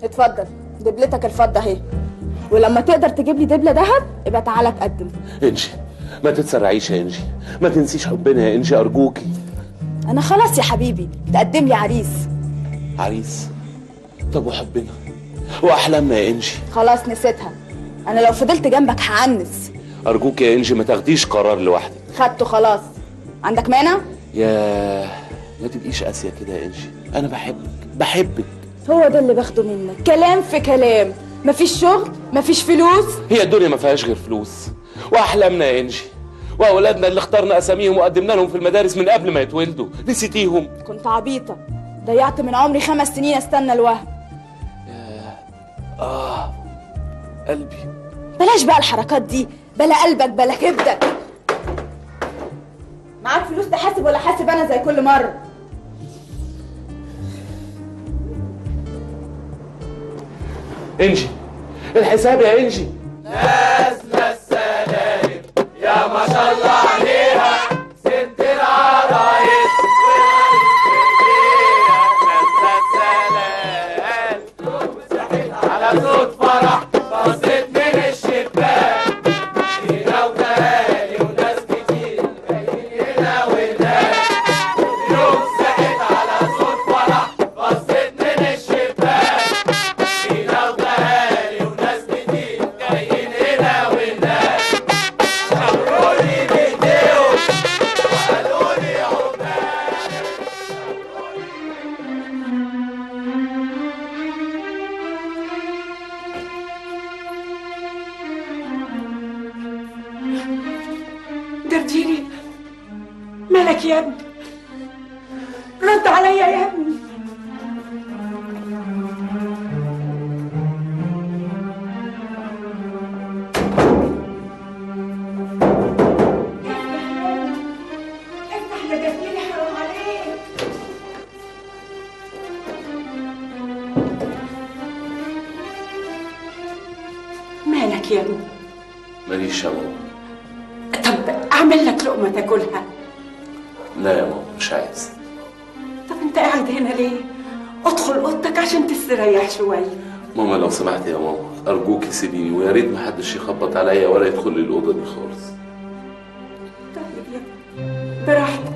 اتفضل، دبلتك الفضه اهي، ولما تقدر تجيب لي دبله ذهب يبقى تعالى تقدم. انجي ما تتسرعيش يا انجي، ما تنسيش حبنا يا انجي ارجوكي. انا خلاص يا حبيبي، تقدم لي عريس. عريس؟ طب وحبنا واحلامنا يا انجي؟ خلاص نسيتها، انا لو فضلت جنبك هعنس. ارجوك يا انجي ما تاخديش قرار لوحدك. خدته خلاص، عندك مانع؟ يا ما تبقيش قاسيه كده يا انجي، انا بحبك. هو ده اللي باخده منك، كلام في كلام، مفيش شغل مفيش فلوس. هي الدنيا ما فيهاش غير فلوس واحلامنا يا انجي، واولادنا اللي اخترنا اساميهم وقدمنا لهم في المدارس من قبل ما يتولدوا، نسيتيهم؟ كنت عبيطه، ضيعت من عمري 5 سنين استنى الوهم. قلبي. بلاش بقى الحركات دي، بلا قلبك بلا كبدك. معاك فلوس تحاسب ولا حاسب انا زي كل مره؟ انجي الحساب يا انجي. نازله السلالم يا ما شاء الله عليها، ست العرايس على صوت فرح، بصيت من الشباك هنا وتالي وناس كتير جايين هنا وهناك. يوم صحيت على صوت فرح، بصيت من الشباك هنا وتالي وناس كتير جايين هنا وهناك. شاورولي بايديهم وقالوا لي عقبال. درديري، مالك يا ابني؟ رد عليا يا ابني. افتح يا درديري، حرام عليك. مالك يا ابني؟ ماليش يا ماما. طب اعمل لك لقمه تاكلها؟ لا يا ماما مش عايز. طب انت قاعد هنا ليه؟ ادخل اوضتك عشان تستريح شويه. ماما لو سمحت يا ماما ارجوكي سيبيني، ويا ريت ما حدش يخبط عليا ولا يدخل لي الاوضه دي خالص. طيب يا ابني براحتك.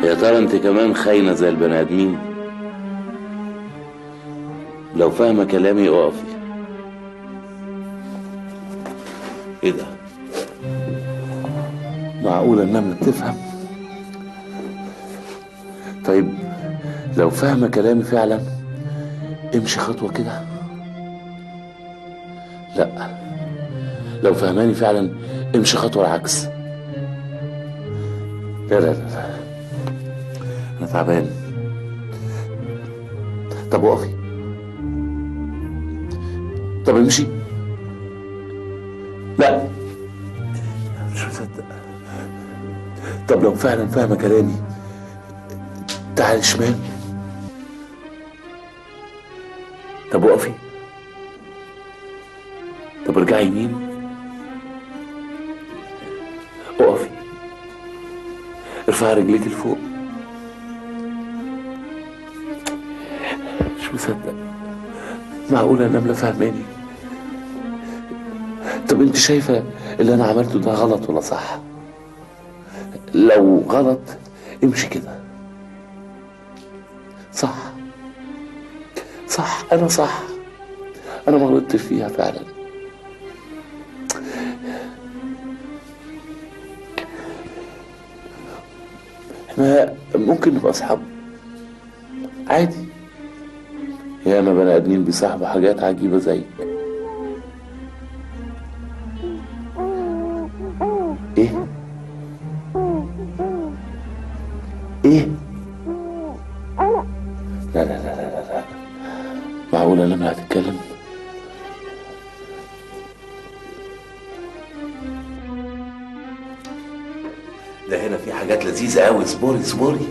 يا ترى انت كمان خاينه زي البني ادمين؟ لو فاهمه كلامي اقفي. ايه ده؟ معقوله النمله بتفهم؟ طيب لو فاهمه كلامي فعلا امشي خطوه كده. لا لو فهماني فعلا امشي خطوه العكس. لا لا لا انا تعبان. طب وقفي. طب امشي. لا مش مصدق. طب لو فعلا فاهمه كلامي تعالي شمال. طب وقفي. طب ارجعي يمين. وقفي. ارفعي رجليك لفوق. مش مصدق. معقولة النملة فاهماني؟ طب انت شايفة اللي انا عملته ده غلط ولا صح؟ لو غلط امشي كده. صح صح انا صح. انا ما غلطتش فيها فعلا. احنا ممكن نبقى اصحاب. عادي، ياما بني ادمين بيصاحبوا حاجات عجيبه زيك. ايه ايه؟ لا لا لا لا لا، معقوله لما هتتكلم؟ ده هنا في حاجات لذيذه قوي. اصبري اصبري.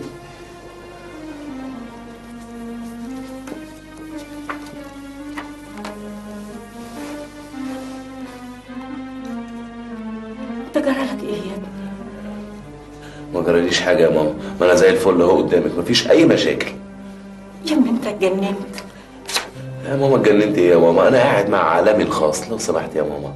انت جرالك ايه يا ابني؟ ما جراليش حاجه يا ماما، ما انا زي الفل اهو قدامك، مفيش اي مشاكل. يا ابني انت اتجننت. يا ماما اتجننت ايه يا ماما؟ انا قاعد مع عالمي الخاص، لو سمحت يا ماما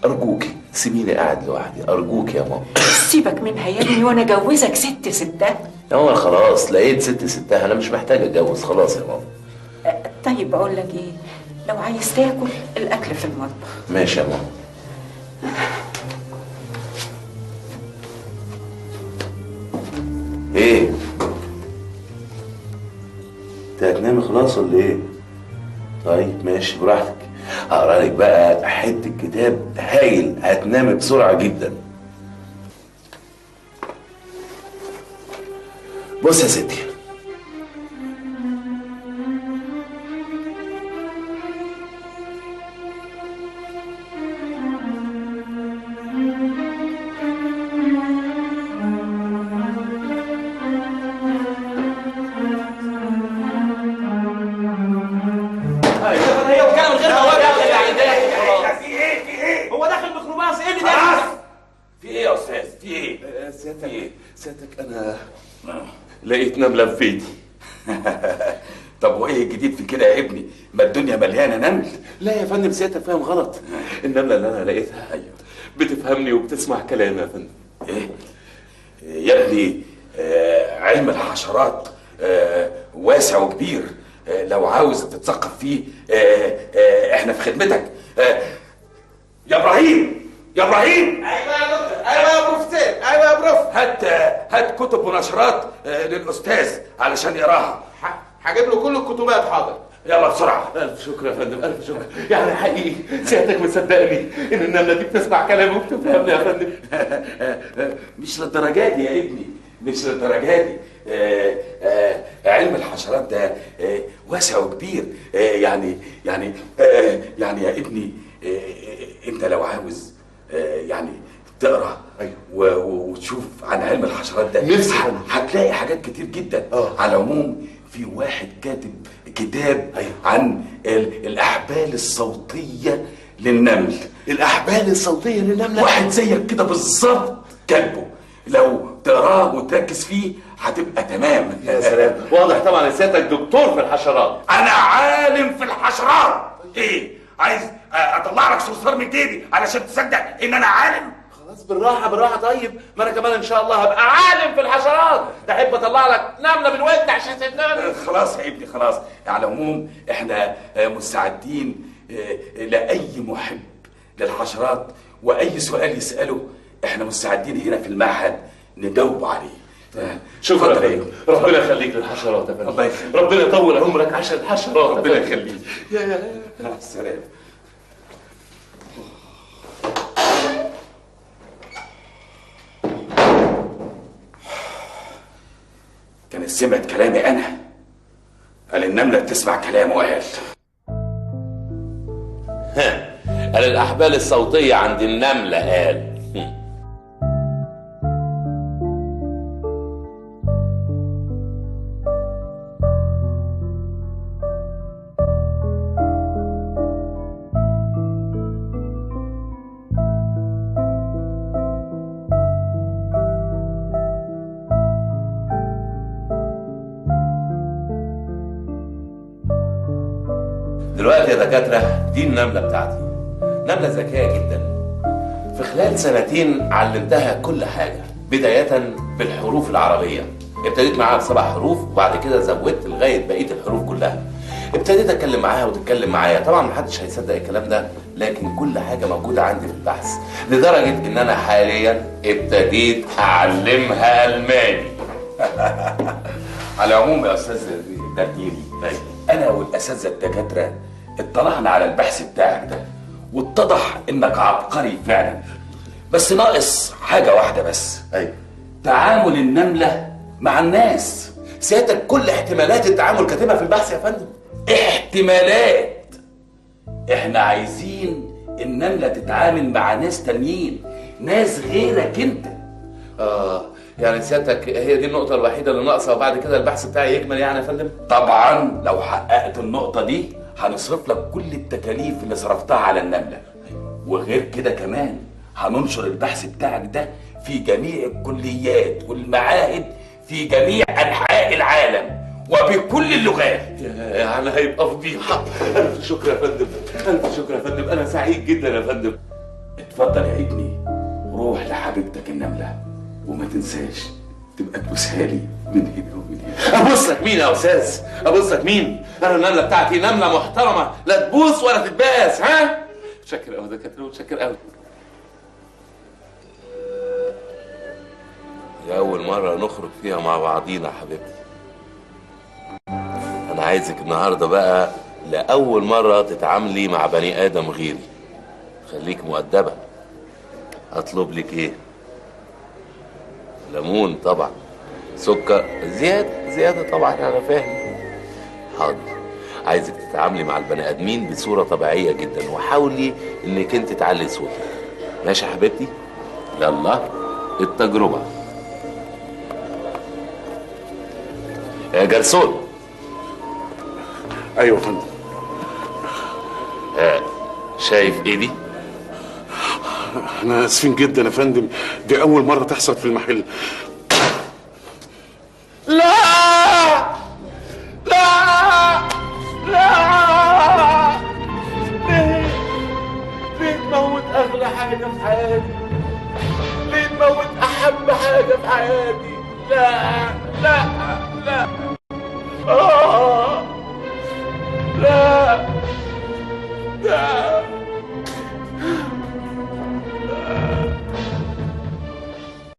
ارجوكي سيبيني قاعد لوحدي ارجوك يا ماما. سيبك منها يا ابني وانا اجوزك ست ستات. يا ماما خلاص لقيت ست ستها، انا مش محتاج اتجوز خلاص يا ماما. طيب بقول لك ايه، لو عايز تاكل الاكل في المطبخ. ماشي يا ماما. ايه؟ انت هتنامي خلاص ولا ايه؟ طيب ماشي براحتك، هقرا لك بقى حته كتاب هايل هتنامي بسرعه جدا. بص يا ستي، هي وكلام غير مواد هو داخل ميكروباص ايه اللي ده؟ في ايه يا استاذ؟ في ايه؟ سيادتك انا لقيت نمله في بيتي. طب وايه الجديد في كده يا ابني؟ ما الدنيا مليانه نمل. لا يا فندم سيادتك فاهم غلط، النمله اللي انا لقيتها ايوه بتفهمني وبتسمع كلامي يا فندم. ايه يا ابني؟ علم الحشرات واسع وكبير، لو عاوز تتثقف فيه احنا في خدمتك. يا ابراهيم يا ابراهيم، ايوه يا دكتور، ايوه يا بروفيسور، ايوه يا بروف. هات كتب ونشرات للاستاذ علشان يقراها. هجيب له كل الكتبات. حاضر. يلا بسرعه. الف شكر يا فندم، الف شكر. يعني حقيقي سيادتك مصدقني ان النمله دي بتسمع كلامي وبتفهمني يا فندم؟ مش للدرجه دي يا ابني، مش للدرجه دي. علم الحشرات ده واسع وكبير. يعني يا ابني، انت لو عاوز يعني تقرا وتشوف عن علم الحشرات ده نفسي هتلاقي حاجات كتير جدا. على العموم في واحد كاتب كتاب عن الاحبال الصوتيه للنمل. الاحبال الصوتيه للنمله؟ واحد زيك كده بالظبط كاتبه، لو تقراه وتركز فيه هتبقى تمام. يا سلام، واضح طبعا ان سيادتك دكتور في الحشرات. انا عالم في الحشرات. ايه عايز اطلع لك صرصار من جيبي علشان تصدق ان انا عالم؟ خلاص بالراحه بالراحه. طيب ما انا كمان ان شاء الله هبقى عالم في الحشرات، تحب اطلع لك نمله من ودن عشان تنام؟ خلاص يا ابني خلاص. على العموم احنا مستعدين لاي محب للحشرات، واي سؤال يساله احنا مستعدين هنا في المعهد نجاوب عليه. شكرا يا فندم، ربنا يخليك للحشرات يا فندم. الله يخليك. ربنا يطول عمرك عشان الحشرات. ربنا يخليك. يا مع السلامه. كانت سمعت كلامي انا، قال النمله بتسمع كلامه وقال قال الاحبال الصوتيه عند النمله قال. دلوقتي يا دكاترة دي النملة بتاعتي، نملة ذكية جدا. في خلال سنتين علمتها كل حاجة، بداية بالحروف العربية. ابتديت معاها ب7 حروف وبعد كده زودت لغاية بقية الحروف كلها. ابتديت اتكلم معاها وتتكلم معايا، طبعا محدش هيصدق الكلام ده، لكن كل حاجة موجودة عندي في البحث، لدرجة ان انا حاليا ابتديت اعلمها الماني. على العموم يا استاذ تقديري، أيوة. انا والاساتذه الدكاتره اطلعنا على البحث بتاعك ده واتضح انك عبقري فعلا، بس ناقص حاجه واحده بس. ايوه. تعامل النمله مع الناس. سيادتك كل احتمالات التعامل كاتبها في البحث يا فندم. احتمالات؟ احنا عايزين النمله تتعامل مع ناس تانيين، ناس غيرك انت. يعني سيادتك هي دي النقطة الوحيدة اللي ناقصة وبعد كده البحث بتاعي يكمل يعني يا فندم؟ طبعا لو حققت النقطة دي هنصرف لك كل التكاليف اللي صرفتها على النملة، وغير كده كمان هننشر البحث بتاعك ده في جميع الكليات والمعاهد في جميع أنحاء العالم وبكل اللغات. يعني هيبقى فضيحة. ألف شكر يا فندم، ألف شكر يا فندم، أنا سعيد جدا يا فندم. اتفضل يا ابني، روح لحبيبتك النملة وما تنساش تبقى تبوسها لي من هنا ومن هنا. ابص لك مين يا استاذ؟ ابص لك مين؟ انا النمله بتاعتي نمله محترمه، لا تبوس ولا تتباس. ها؟ متشكر قوي يا دكاتره، متشكر قوي. دي اول مره نخرج فيها مع بعضينا حبيبتي. انا عايزك النهارده بقى لاول مره تتعاملي مع بني ادم غيري. خليك مؤدبه. اطلب لك ايه؟ ليمون طبعا، سكر زيادة طبعا، أنا فاهم. حاضر. عايزك تتعاملي مع البني آدمين بصورة طبيعية جدا، وحاولي إنك أنت تعلي صوتك. ماشي يا حبيبتي؟ يلا التجربة. يا جرسون. ايوه يا فندم. شايف ايدي؟ احنا اسفين جدا يا فندم، دي اول مره تحصل في المحل. لا لا لا، ليه تموت اغلى حاجه في حياتي؟ ليه تموت احب حاجه في حياتي؟ لا لا